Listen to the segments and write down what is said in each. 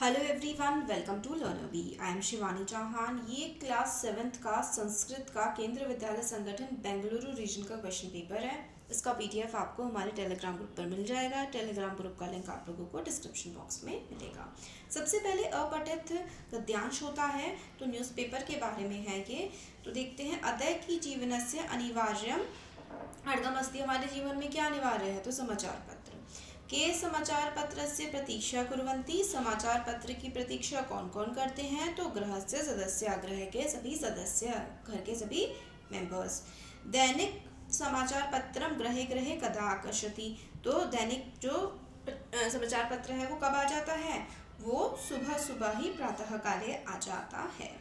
Hello everyone, welcome to learner B. I am Shivani Chauhan. ये class 7th का संस्कृत का Kendra Vidyalaya Sangathan Bengaluru region का क्वेश्चन पेपर है। इसका पीडीएफ आपको हमारे टेलीग्राम ग्रुप पर मिल जाएगा। टेलीग्राम ग्रुप का लिंक आप लोगों को डिस्क्रिप्शन बॉक्स में मिलेगा। सबसे पहले अपठित गद्यांश होता है, तो न्यूज़पेपर के बारे में है ये। तो देखते हैं, अदय की जीवनस्य अनिवार्यम अर्धमस्ति। हमारे जीवन में क्या अनिवार्य है? तो समाचार पत्र। के समाचार पत्र से प्रतीक्षा कुर्वन्ति। समाचार पत्र की प्रतीक्षा कौन कौन करते हैं? तो गृहस्य सदस्य, गृह के सभी सदस्य, घर के सभी मेंबर्स। दैनिक समाचार पत्रम गृहे गृहे कदा आकर्षति। तो दैनिक जो समाचार पत्र है वो कब आ जाता है? वो सुबह सुबह ही प्रातः काले आ जाता है।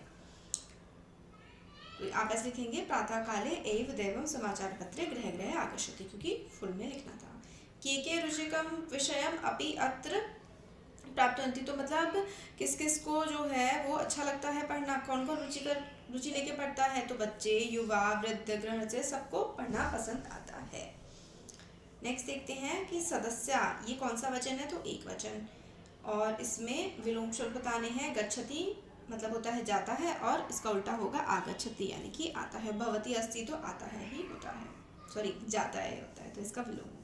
तो आप ऐसे लिखेंगे, प्रातः काले एव दैवम समाचार पत्रे गृह गृह आकर्षति, क्योंकि फुल में लिखना था। के रुचिकम विषयम अपि अत्र प्राप्तवन्ति। तो मतलब किस किस को जो है वो अच्छा लगता है पढ़ना, कौन कौन रुचि लेके पढ़ता है? तो बच्चे, युवा, वृद्ध, गृहस्थ, सबको पढ़ना पसंद आता है। नेक्स्ट देखते हैं कि सदस्य, ये कौन सा वचन है? तो एक वचन, और इसमें विलोम शब्द बताने हैं। गच्छति मतलब होता है जाता है, और इसका उल्टा होगा आगच्छति, यानी कि आता है। भवति अस्ति तो आता है ही होता है, सॉरी जाता है होता है, तो इसका विलोम हो गया।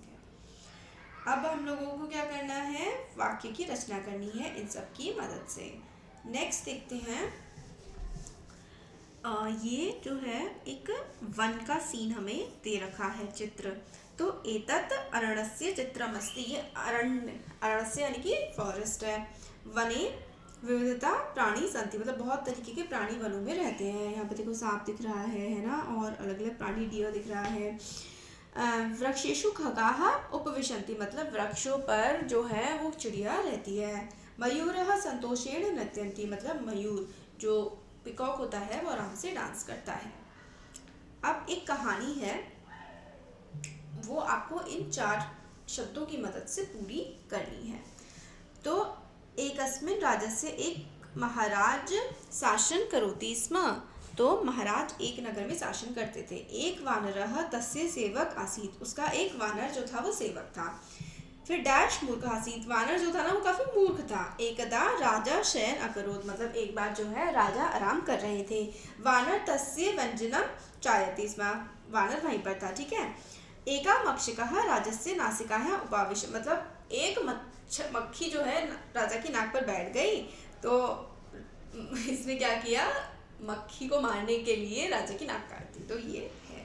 अब हम लोगों को क्या करना है? वाक्य की रचना करनी है इन सब की मदद से। नेक्स्ट देखते हैं, ये जो है एक वन का सीन हमें दे रखा है चित्र। तो एतत् अरण्यस्य चित्रमस्ति। ये अरण्य यानी कि फॉरेस्ट है। वने विविधता प्राणी संति, मतलब बहुत तरीके के प्राणी वनों में रहते हैं। यहाँ पे देखो सांप दिख रहा है ना, और अलग अलग प्राणी, डियर दिख रहा है। वृक्षेषु खगाः उपविशन्ति, मतलब वृक्षों पर जो है वो चिड़िया रहती है। मयूरः संतोषेण नृत्यन्ति, मतलब मयूर जो पिकॉक होता है वो आराम से डांस करता है। अब एक कहानी है, वो आपको इन 4 शब्दों की मदद से पूरी करनी है। तो एकस्मिन् राज्यस्य एक महाराज शासन करोति स्म। तो महाराज एक नगर में शासन करते थे। एक वानरः तस्य सेवक आसीत्, उसका एक वानर जो था वो सेवक था। फिर डैश मूर्ख आसीत्, वानर जो था ना वो काफी मूर्ख था। एकदा राजा शयन अकरोत्, मतलब एक बार जो है राजा आराम कर रहे थे। वानर तस्य व्यंजनम चायति स्म, वानर वहीं पर था, ठीक है। एका मक्षिकः राजस्य नासिकायां उपाविश, मतलब एक मक्खी जो है राजा की नाक पर बैठ गई। तो इसने क्या किया? मक्खी को मारने के लिए राजा की नाक काट दी। तो ये है,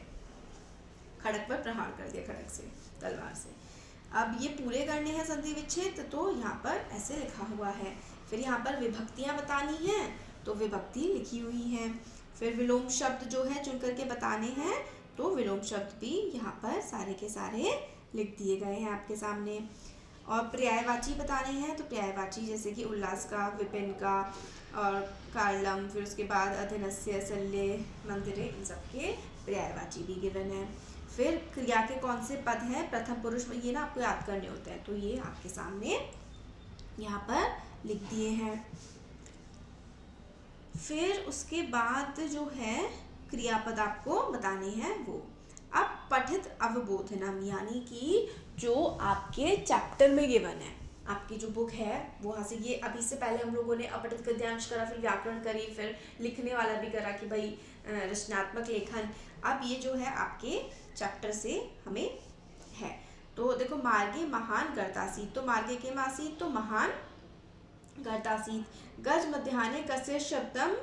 खड़क पर प्रहार कर दिया, खड़क से, तलवार से। अब ये पूरे करने हैं संधि विच्छेद, तो यहाँ पर ऐसे लिखा हुआ है। फिर यहाँ पर विभक्तियाँ बतानी हैं, तो विभक्ति लिखी हुई हैं। फिर विलोम शब्द जो है चुन करके बताने हैं, तो विलोम शब्द भी यहाँ पर सारे के सारे लिख दिए गए हैं आपके सामने। और पर्यायवाची बताने हैं, तो पर्यायवाची जैसे कि उल्लास का, विपिन का, और कारलम, फिर उसके बाद अधीनस्य, शल्य, मंदिरे, इन सब के पर्यायवाची भी गिवन है। फिर क्रिया के कौन से पद हैं? प्रथम पुरुष में, ये ना आपको याद करने होते हैं, तो ये आपके सामने यहाँ पर लिख दिए हैं। फिर उसके बाद जो है क्रियापद आपको बताने हैं वो। अब पठित अवबोधनम, यानी कि जो आपके चैप्टर में गिवन है, आपकी जो बुक है वहाँ से, ये अभी से पहले हम लोगों ने अपठित गद्यांश करा, फिर व्याकरण करी, फिर लिखने वाला भी करा कि भाई रचनात्मक लेखन। अब ये जो है आपके चैप्टर से हमें है। तो देखो, मार्गे महान गर्तासीत्, तो मार्गे के मासीत्, तो महान गर्तासीत्। गज मध्याह्ने कस्य शब्दम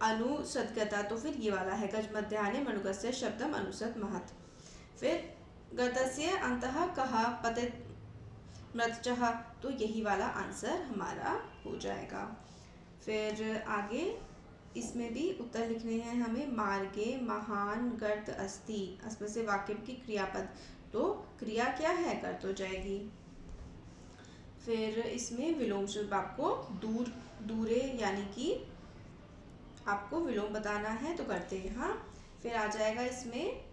अनुसद्गता, तो फिर ये वाला है, गज मध्याह्ने मनुगस्य शब्दम अनुसद महत्। फिर गतस्य अंतः कः पतित मृतचः, तो यही वाला आंसर हमारा हो जाएगा। फिर आगे इसमें भी उत्तर लिखने हैं हमें। मार्गे महान गर्त अस्ति, इसमें से वाक्य की क्रियापद, तो क्रिया क्या है? गर्त हो जाएगी। फिर इसमें विलोम शब्द आपको दूर, दूरे, यानी कि आपको विलोम बताना है, तो करते यहाँ। फिर आ जाएगा इसमें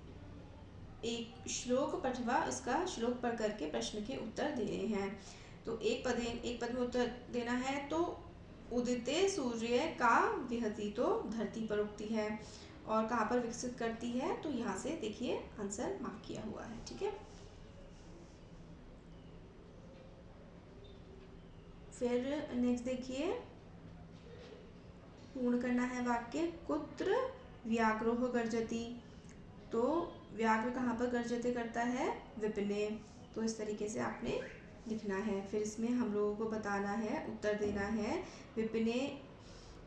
एक श्लोक पठवा, इसका श्लोक पढ़ करके प्रश्न के उत्तर देने हैं। तो एक पद में उत्तर देना है। तो उदिते सूर्य का विहति, तो धरती पर उगती है, और कहाँ पर विकसित करती है? तो यहाँ से देखिए आंसर मार्क किया हुआ है, ठीक है। फिर नेक्स्ट देखिए, पूर्ण करना है वाक्य। कुत्र व्याघ्रोह गर्जति, तो व्याघ्र कहाँ पर गर्जते करता है? विपिने। तो इस तरीके से आपने लिखना है। फिर इसमें हम लोगों को बताना है, उत्तर देना है। विपिने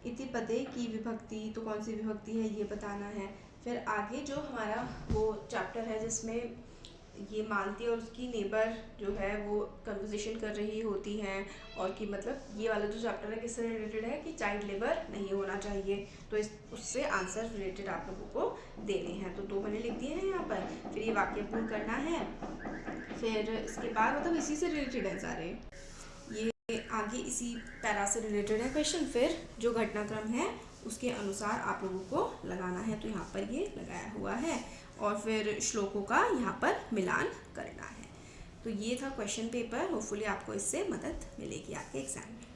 इति पदे की विभक्ति, तो कौन सी विभक्ति है ये बताना है। फिर आगे जो हमारा वो चैप्टर है जिसमें ये मालती और उसकी नेबर जो है वो कन्वर्सेशन कर रही होती हैं, और कि मतलब ये वाला जो चैप्टर है किससे रिलेटेड है कि चाइल्ड लेबर नहीं होना चाहिए, तो इस उससे आंसर रिलेटेड आप लोगों को देने हैं। तो 2 मैंने लिख दिए हैं यहाँ पर। फिर ये वाक्य पूर्ण करना है। फिर इसके बाद मतलब इसी से रिलेटेड है सारे, ये आगे इसी पैरा से रिलेटेड है क्वेश्चन। फिर जो घटनाक्रम है उसके अनुसार आप लोगों को लगाना है, तो यहाँ पर ये लगाया हुआ है। और फिर श्लोकों का यहाँ पर मिलान करना है। तो ये था क्वेश्चन पेपर। होपफुली आपको इससे मदद मिलेगी आपके एग्जाम में।